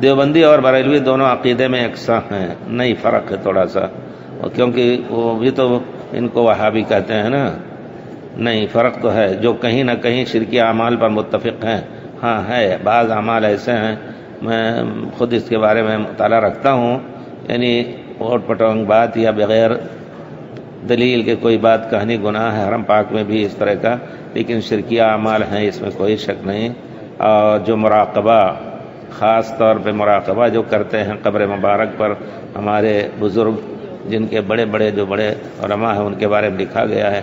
دیوبندی اور بریلوی دونوں عقیدے میں یکساں ہیں؟ نہیں، فرق ہے تھوڑا سا، کیونکہ وہ بھی تو ان کو وہابی کہتے ہیں نا۔ نہیں، فرق تو ہے، جو کہیں نہ کہیں شرکی اعمال پر متفق ہیں۔ ہاں ہے، بعض اعمال ایسے ہیں، میں خود اس کے بارے میں مطالعہ رکھتا ہوں، یعنی اوٹ پٹانگ بات یا بغیر دلیل کے کوئی بات کہانی گناہ ہے، حرم پاک میں بھی اس طرح کا، لیکن شرکیہ اعمال ہیں، اس میں کوئی شک نہیں۔ اور جو مراقبہ، خاص طور پہ مراقبہ جو کرتے ہیں قبر مبارک پر، ہمارے بزرگ جن کے بڑے بڑے علماء ہیں ان کے بارے میں لکھا گیا ہے،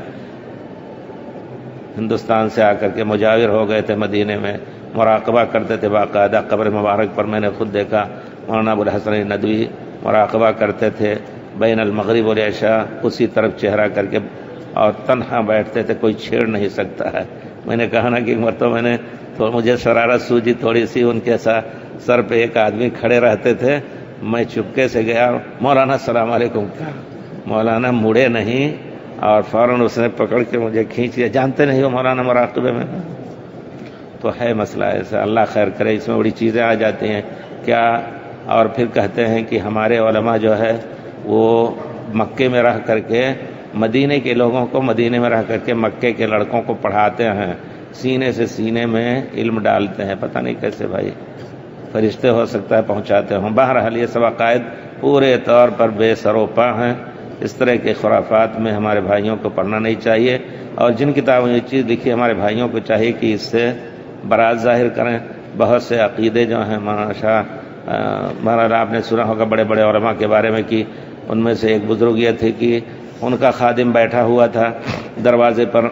ہندوستان سے آ کر کے مجاور ہو گئے تھے، مدینے میں مراقبہ کرتے تھے باقاعدہ قبر مبارک پر۔ میں نے خود دیکھا، مولانا ابوالحسن ندوی مراقبہ کرتے تھے بین المغرب والعشاء، اسی طرف چہرہ کر کے، اور تنہا بیٹھتے تھے، کوئی چھیڑ نہیں سکتا ہے۔ میں نے کہا نا کہ ایک مرتبہ میں نے تو مجھے شرارت سوجی تھوڑی سی، ان کے ساتھ سر پہ ایک آدمی کھڑے رہتے تھے، میں چپکے سے گیا، مولانا السلام علیکم کہا، مولانا مڑے نہیں، اور فوراً اس نے پکڑ کے مجھے کھینچ لیا، جانتے نہیں ہو مولانا مراقبے میں؟ تو ہے مسئلہ ایسا، اللہ خیر کرے، اس میں بڑی چیزیں آ جاتی ہیں کیا۔ اور پھر کہتے ہیں کہ ہمارے علماء جو ہے وہ مکے میں رہ کر کے مدینے کے لوگوں کو، مدینے میں رہ کر کے مکے کے لڑکوں کو پڑھاتے ہیں، سینے سے سینے میں علم ڈالتے ہیں، پتہ نہیں کیسے بھائی، فرشتے ہو سکتا ہے پہنچاتے ہوں۔ بہرحال یہ سب عقائد پورے طور پر بے سروپا ہیں، اس طرح کے خرافات میں ہمارے بھائیوں کو پڑھنا نہیں چاہیے، اور جن کتابوں میں یہ چیز لکھی ہمارے بھائیوں کو چاہیے کہ اس سے برات ظاہر کریں۔ بہت سے عقیدے جو ہیں بہرحال آپ نے سنا ہوگا بڑے بڑے علماء کے بارے میں کہ ان میں سے ایک بزرگ یہ تھے کہ ان کا خادم بیٹھا ہوا تھا دروازے پر،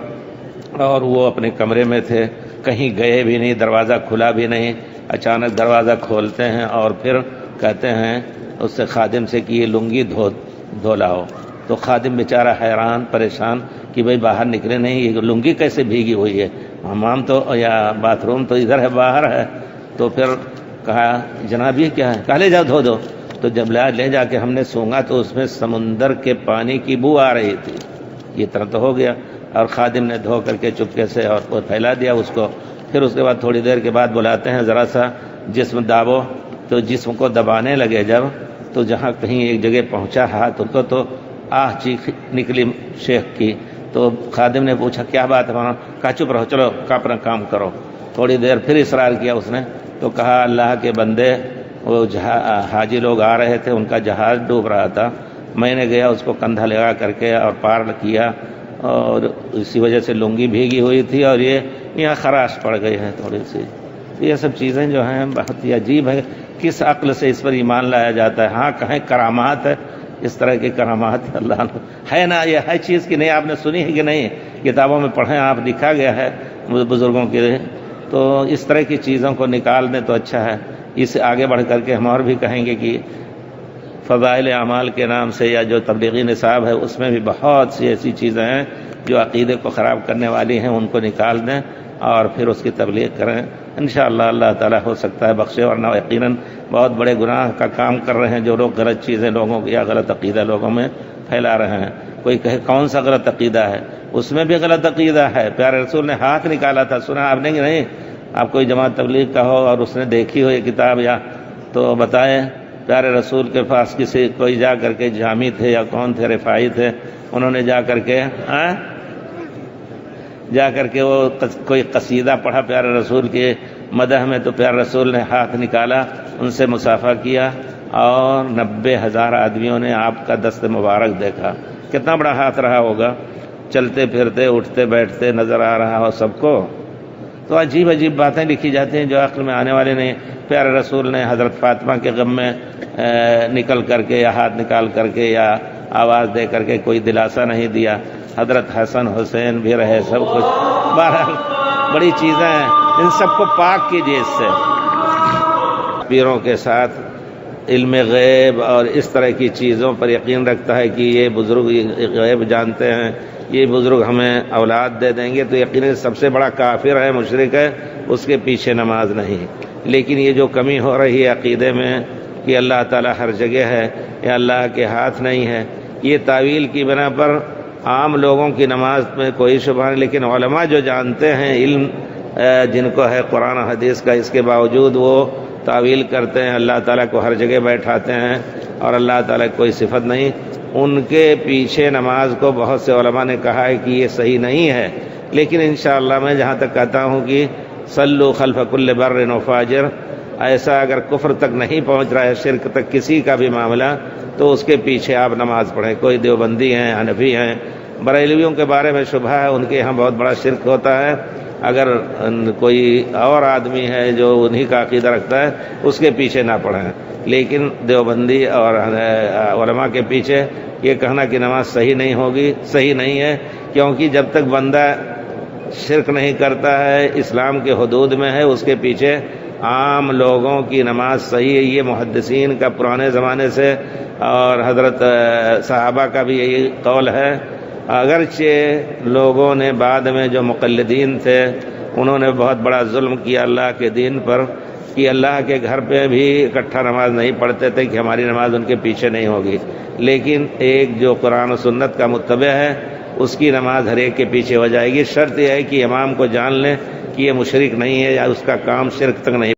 اور وہ اپنے کمرے میں تھے، کہیں گئے بھی نہیں، دروازہ کھلا بھی نہیں، اچانک دروازہ کھولتے ہیں اور پھر کہتے ہیں اس سے خادم سے کہ یہ لنگی دھو لاؤ۔ تو خادم بیچارہ حیران پریشان کہ بھئی باہر نکلے نہیں، یہ لنگی کیسے بھیگی ہوئی ہے، حمام تو یا باتھ روم تو ادھر ہے، باہر ہے۔ تو پھر کہا جناب یہ کیا ہے؟ کہا لے جاؤ دھو دو۔ تو جب لے جا کے ہم نے سونگا تو اس میں سمندر کے پانی کی بو آ رہی تھی، یہ طرح تو ہو گیا، اور خادم نے دھو کر کے چپکے سے اور وہ پھیلا دیا اس کو۔ پھر اس کے بعد تھوڑی دیر کے بعد بلاتے ہیں ذرا سا جسم دابو، تو جسم کو دبانے لگے جب، تو جہاں کہیں ایک جگہ پہنچا ہاتھ ان کو تو آہ چیخ نکلی شیخ کی۔ تو خادم نے پوچھا کیا بات ہے؟ کہا چپ رہو، چلو اپنا کام کرو۔ تھوڑی دیر پھر اصرار کیا اس نے، تو کہا اللہ کے بندے، وہ حاجی لوگ آ رہے تھے، ان کا جہاز ڈوب رہا تھا، میں نے گیا اس کو کندھا لگا کر کے اور پار کیا، اور اسی وجہ سے لنگی بھیگی ہوئی تھی، اور یہ یہاں خراش پڑ گئی ہے تھوڑی سی۔ یہ سب چیزیں جو ہیں بہت ہی عجیب ہے، کس عقل سے اس پر ایمان لایا جاتا ہے؟ ہاں کہیں کرامات ہے، اس طرح کی کرامات اللہ ہے نا، یہ ہے چیز کی نہیں، آپ نے سنی ہے کہ نہیں؟ کتابوں میں پڑھیں آپ، لکھا گیا ہے بزرگوں کے۔ تو اس طرح کی چیزوں کو نکال دیں تو اچھا ہے۔ اس سے آگے بڑھ کر کے ہم اور بھی کہیں گے کہ فضائل اعمال کے نام سے یا جو تبلیغی نصاب ہے اس میں بھی بہت سی ایسی چیزیں ہیں جو عقیدے کو خراب کرنے والی ہیں، ان کو نکال دیں اور پھر اس کی تبلیغ کریں، انشاءاللہ اللہ تعالیٰ ہو سکتا ہے بخشے، ورنہ یقیناً بہت بڑے گناہ کا کام کر رہے ہیں جو لوگ غلط چیزیں لوگوں یا غلط عقیدہ لوگوں میں پھیلا رہے ہیں۔ کوئی کہے کون سا غلط عقیدہ ہے؟ اس میں بھی غلط عقیدہ ہے۔ پیارے رسول نے ہاتھ نکالا تھا، سنا آپ نے کہ نہیں؟ آپ کوئی جماعت تبلیغ کا ہو اور اس نے دیکھی ہو یہ کتاب یا تو بتائیں، پیارے رسول کے پاس کوئی جا کر کے جامی تھے یا کون تھے، رفاعی تھے، انہوں نے جا کر کے وہ کوئی قصیدہ پڑھا پیارے رسول کے مدح میں، تو پیارے رسول نے ہاتھ نکالا، ان سے مصافحہ کیا، اور 90,000 آدمیوں نے آپ کا دست مبارک دیکھا۔ کتنا بڑا ہاتھ رہا ہوگا، چلتے پھرتے اٹھتے بیٹھتے نظر آ رہا ہو سب کو۔ تو عجیب عجیب باتیں لکھی جاتی ہیں جو عقل میں آنے والے نہیں۔ پیارے رسول نے حضرت فاطمہ کے غم میں نکل کر کے یا ہاتھ نکال کر کے یا آواز دے کر کے کوئی دلاسا نہیں دیا۔ حضرت حسن حسین بھی رہے، سب کچھ، بہرحال بڑی چیزیں ہیں، ان سب کو پاک کیجیے اس سے۔ پیروں کے ساتھ علم غیب اور اس طرح کی چیزوں پر یقین رکھتا ہے کہ یہ بزرگ غیب جانتے ہیں، یہ بزرگ ہمیں اولاد دے دیں گے، تو یقیناً سب سے بڑا کافر ہے، مشرک ہے، اس کے پیچھے نماز نہیں۔ لیکن یہ جو کمی ہو رہی ہے عقیدے میں کہ اللہ تعالیٰ ہر جگہ ہے یا اللہ کے ہاتھ نہیں ہے، یہ تعویل کی بنا پر عام لوگوں کی نماز میں کوئی شبہ نہیں، لیکن علماء جو جانتے ہیں علم جن کو ہے قرآن و حدیث کا، اس کے باوجود وہ تعویل کرتے ہیں، اللہ تعالیٰ کو ہر جگہ بیٹھاتے ہیں اور اللہ تعالیٰ کی کوئی صفت نہیں، ان کے پیچھے نماز کو بہت سے علماء نے کہا ہے کہ یہ صحیح نہیں ہے، لیکن انشاءاللہ میں جہاں تک کہتا ہوں کہ صلو خلف کل بر و فاجر، ایسا اگر کفر تک نہیں پہنچ رہا ہے، شرک تک کسی کا بھی معاملہ، تو اس کے پیچھے آپ نماز پڑھیں۔ کوئی دیوبندی ہیں، حنفی ہیں، بریلویوں کے بارے میں شبہ ہے، ان کے یہاں بہت بڑا شرک ہوتا ہے، اگر کوئی اور آدمی ہے جو انہی کا عقیدہ رکھتا ہے اس کے پیچھے نہ پڑھیں، لیکن دیوبندی اور علماء کے پیچھے یہ کہنا کہ نماز صحیح نہیں ہوگی، صحیح نہیں ہے، کیونکہ جب تک بندہ شرک نہیں کرتا ہے، اسلام کے حدود میں ہے، اس کے پیچھے عام لوگوں کی نماز صحیح ہے۔ یہ محدثین کا پرانے زمانے سے اور حضرت صحابہ کا بھی یہی قول ہے، اگرچہ لوگوں نے بعد میں جو مقلدین تھے انہوں نے بہت بڑا ظلم کیا اللہ کے دین پر، کہ اللہ کے گھر پہ بھی اکٹھا نماز نہیں پڑھتے تھے کہ ہماری نماز ان کے پیچھے نہیں ہوگی، لیکن ایک جو قرآن و سنت کا متبع ہے اس کی نماز ہر ایک کے پیچھے ہو جائے گی۔ شرط یہ ہے کہ امام کو جان لیں کہ یہ مشرک نہیں ہے یا اس کا کام شرک تک نہیں